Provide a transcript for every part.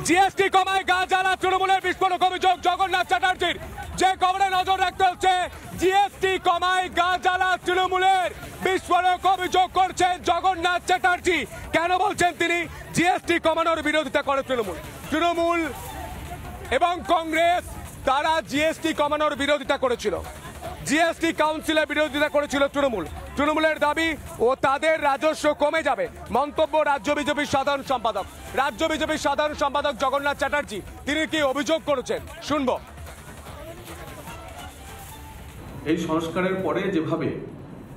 GST কমায় গা জ্বালা তৃণমূলের বিস্ফোরক অভিযোগ জগন্নাথ চ্যাটার্জির। যে খবরে নজর রাখতে হচ্ছে, জিএসটি কমায় গা জ্বালা তৃণমূলের বিস্ফোরক অভিযোগ করছে জগন্নাথ চ্যাটার্জি। কেন বলছেন তিনি? জিএসটি কমানোর বিরোধিতা করে তৃণমূল এবং কংগ্রেস, তারা জিএসটি কমানোর বিরোধিতা করেছিল। জিএসটি কাউন্সিলের বিরোধিতা করেছিল তৃণমূলের দাবি ও তাদের রাজস্ব কমে যাবে। মন্তব্য রাজ্য বিজেপির সাধারণ সম্পাদক জগন্নাথ চ্যাটার্জি। তিনি কি অভিযোগ করেছেন শুনবো। এই সংস্কারের পরে যেভাবে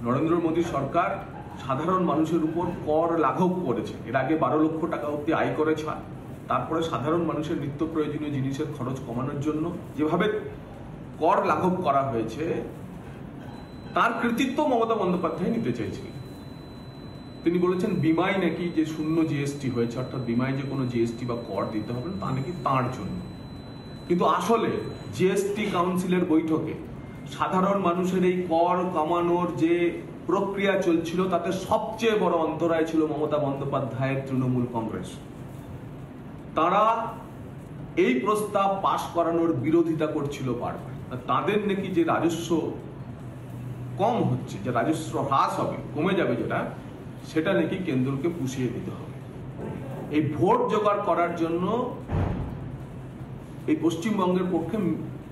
নরেন্দ্র মোদী সরকার সাধারণ মানুষের উপর কর লাঘব করেছে, এর আগে 12 লক্ষ টাকা অব্দি আয় করেছে, তারপরে সাধারণ মানুষের নিত্য প্রয়োজনীয় জিনিসের খরচ কমানোর জন্য যেভাবে কর লাঘব করা হয়েছে, তার কৃতিত্ব মমতা বন্দ্যোপাধ্যায় নিতে চাইছিলেন। তিনি বলেছেন বিমায় নাকি যে শূন্য জিএসটি হয়েছে, অর্থাৎ বিমায় যে কোনো জিএসটি বা কর দিতে হবে না, তা নাকি তাঁর জন্য। কিন্তু আসলে জিএসটি কাউন্সিলের বৈঠকে সাধারণ মানুষের এই কর কমানোর যে প্রক্রিয়া চলছিল, তাতে সবচেয়ে বড় অন্তরায় ছিল মমতা বন্দ্যোপাধ্যায়ের তৃণমূল কংগ্রেস। তারা এই প্রস্তাব পাশ করানোর বিরোধিতা করছিল বারবার। তাদের নাকি যে রাজস্ব কম হচ্ছে, যে রাজস্ব হ্রাস হবে, কমে যাবে যেটা, সেটা নাকি কেন্দ্রকে পুষিয়ে দিতে হবে। এই ভোট জোগাড় করার জন্য এই পশ্চিমবঙ্গের পক্ষে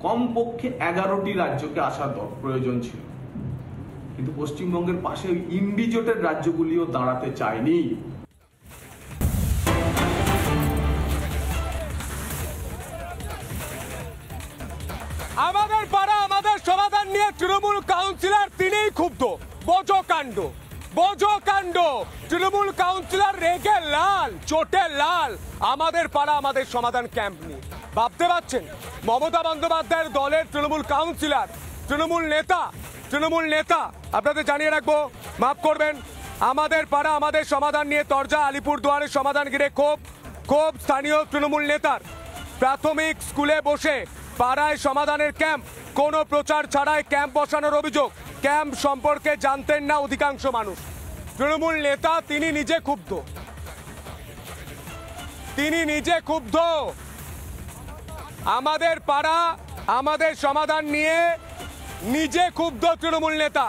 কমপক্ষে 11টি রাজ্যকে আসার প্রয়োজন ছিল, কিন্তু পশ্চিমবঙ্গের পাশে ইন্ডিজোটের রাজ্যগুলিও দাঁড়াতে চায়নি। আমাদের পাড়া আমাদের সমাধান নিয়ে তৃণমূল কাউন্সিলর তিনিই ক্ষুব্ধ। বোঝো কাণ্ড। তৃণমূল কাউন্সিলর রেগে লাল, চোটে লাল। আমাদের পাড়া আমাদের সমাধান ক্যাম্প নিয়ে ভাবতে পারছেন মমতা বন্দ্যোপাধ্যায়ের দলের তৃণমূল কাউন্সিলর, তৃণমূল নেতা। আপনাদের জানিয়ে রাখবো, মাফ করবেন, আমাদের পাড়া আমাদের সমাধান নিয়ে তরজা। আলিপুরদুয়ারের সমাধান ঘিরে ক্ষোভ স্থানীয় তৃণমূল নেতার। প্রাথমিক স্কুলে বসে পাড়ায় সমাধানের ক্যাম্প, কোনো প্রচার ছাড়াই ক্যাম্প বসানোর অভিযোগ। ক্যাম্প সম্পর্কে জানতেন না অধিকাংশ মানুষ। তৃণমূল নেতা তিনি নিজে ক্ষুব্ধ। আমাদের পাড়া আমাদের সমাধান নিয়ে নিজে ক্ষুব্ধ তৃণমূল নেতা।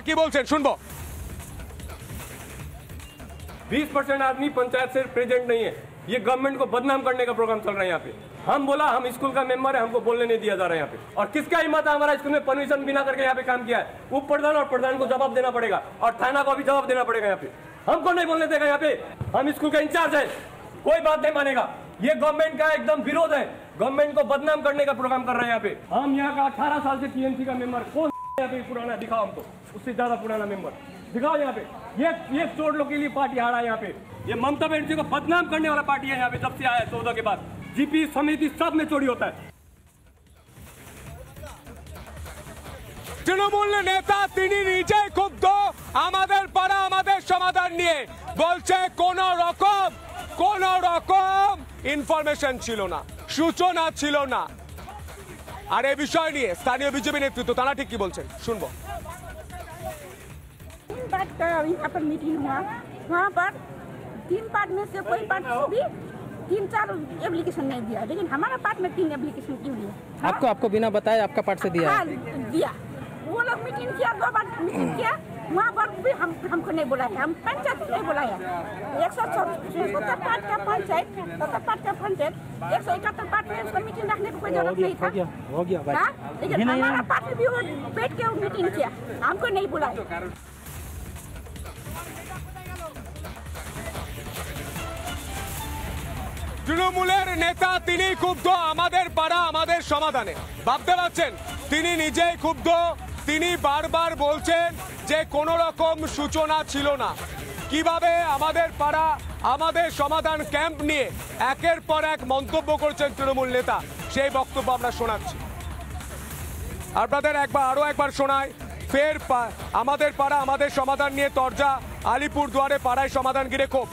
কি বলছেন শুনবো। 20% आदमी पंचायत से प्रेजेंट नहीं है। ये गवर्नमेंट को बदनाम करने का प्रोग्राम चल रहा है यहाँ पे। हम बोला हम स्कूल का मेंबर है, हमको बोलने नहीं दिया जा रहा है यहाँ पे। और किसका हिम्मत है हमारा स्कूल में परमिशन बिना करके यहाँ पे काम किया है? उप प्रधान और प्रधान को जवाब देना पड़ेगा और थाना को भी जवाब देना पड़ेगा। यहाँ पे हमको नहीं बोलने देगा। यहाँ पे हम स्कूल का इंचार्ज है, कोई बात नहीं मानेगा। ये गवर्नमेंट का एकदम विरोध है, गवर्नमेंट को बदनाम करने का प्रोग्राम कर रहे हैं यहाँ पे। हम यहाँ का 18 साल से टीएमसी का मेंबर, कौन यहाँ पे पुराना दिखाओ हमको, उससे ज्यादा पुराना मेंबर दिखाओ यहाँ पे। ये चोर लोग के लिए पार्टी हारा है यहाँ पे। ये ममता बनर्जी को बदनाम करने वाला पार्टी है यहाँ पे। जब से आया 14 के बाद जीपी समिति सब में चोरी होता है। তৃণমূল নেতা তিনি নিজেই ক্ষুব্ধ। আমাদের পাড়া আমাদের সমাধান নিয়ে বলছে কোন রকম ইনফরমেশন ছিল না, সূচনা ছিল না। আর এই বিষয় নিয়ে স্থানীয় বিজেপি নেতৃত্ব তারা ঠিক কি বলছেন শুনবো। अपन मीटिंग हुआ, वहाँ पर 3 पार्ट में से कोई पार्ट भी 3-4 एप्लीकेशन नहीं दिया, लेकिन हमारा पार्ट में 3 एप्लीकेशन क्यों दिया? आपको बिना बताए आपका पार्ट से दिया? हाँ, दिया। वो लोग मीटिंग किया, 2 बार मीटिंग किया, वहाँ पर भी हमको नहीं बुलाया, हम पंचायत नहीं बुलाया। 170 पार्ट का पंचायत, 70 पार्ट का पंचायत, 171 पार्ट में उसका मीटिंग रखने की कोई जरूरत नहीं था। हो गया भाई। लेकिन हमारा पार्ट में भी वो बैठ के मीटिंग किया, हमको नहीं बुलाया। তৃণমূলের নেতা তিনি ক্ষুব্ধ আমাদের পাড়া আমাদের সমাধানে। ভাবতে পারছেন তিনি নিজেই ক্ষুব্ধ। তিনি বারবার বলছেন যে কোনো রকম সূচনা ছিল না। কিভাবে আমাদের পাড়া আমাদের সমাধান ক্যাম্প নিয়ে একের পর এক মন্তব্য করছেন তৃণমূল নেতা, সেই বক্তব্য আমরা শোনাচ্ছি আপনাদের। আরো একবার শোনায় ফের আমাদের পাড়া আমাদের সমাধান নিয়ে তরজা। আলিপুরদুয়ারে পাড়ায় সমাধান ঘিরে ক্ষোভ।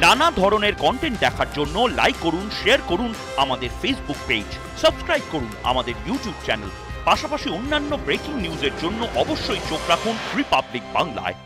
নানা ধরনের কন্টেন্ট দেখার জন্য লাইক করুন, শেয়ার করুন আমাদের ফেসবুক পেজ, সাবস্ক্রাইব করুন আমাদের ইউটিউব চ্যানেল। পাশাপাশি অন্যান্য ব্রেকিং নিউজের জন্য অবশ্যই চোখ রাখুন রিপাবলিক বাংলায়।